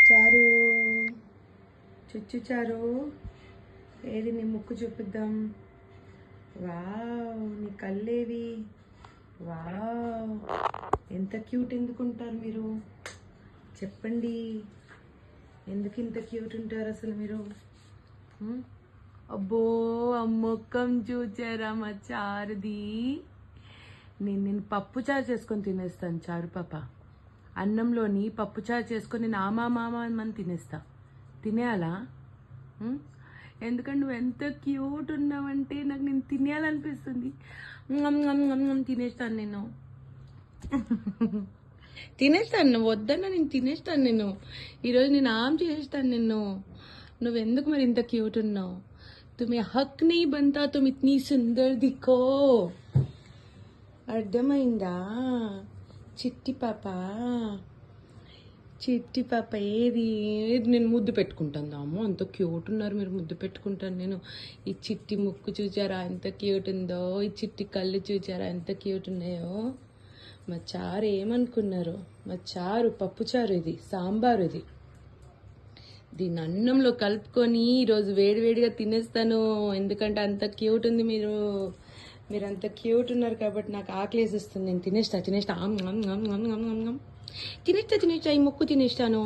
చారు చుచ్చు చారు, ఏది నీ ముక్కు చూపిద్దాం. వావ్, నీ కళ్ళేవి. వావ్, ఎంత క్యూట్ ఎందుకుంటారు మీరు చెప్పండి. ఎందుకు ఇంత క్యూట్ ఉంటారు అసలు మీరు? అబ్బో, ఆ ముఖం చూచారా మా చారుది. నేను పప్పు చారు చేసుకొని తినేస్తాను చారు పాప. అన్నంలోని పప్పు చారు చేసుకొని నేను మామ అని తినేస్తా. తినేయాలా? ఎందుకంటే నువ్వు ఎంత క్యూట్ ఉన్నావంటే నాకు నేను తినేయాలనిపిస్తుంది. తినేస్తాను నేను. తినేస్తాను, నువ్వు వద్దన్నా నేను తినేస్తాను. నేను ఈరోజు నేను చేసేస్తాను నిన్ను. నువ్వెందుకు మరి ఇంత క్యూట్ ఉన్నావు? तुम्हें हक नहीं बनता तुम इतनी सुंदर दिखो. అర్థమైందా చిట్టి పాప? చిట్టి పాప ఏది నేను ముద్దు పెట్టుకుంటాను. అమ్మో అంత క్యూట్ ఉన్నారు మీరు, ముద్దు పెట్టుకుంటాను నేను. ఈ చిట్టి ముక్కు చూచారా ఎంత క్యూట్ ఉందో, ఈ చిట్టి కళ్ళు చూచారా ఎంత క్యూట్ ఉన్నాయో. మా చారు ఏమనుకున్నారు? మా చారు పప్పు చారు, ఇది సాంబారు. ఇది దీన్ని అన్నంలో కలుపుకొని ఈరోజు వేడివేడిగా తినేస్తాను. ఎందుకంటే అంత క్యూట్ ఉంది మీరు అంత క్యూట్ ఉన్నారు కాబట్టి నాకు ఆకలేసిస్తుంది. నేను తినేస్తా తినేస్తా ఈ ముక్కు తినేస్తాను.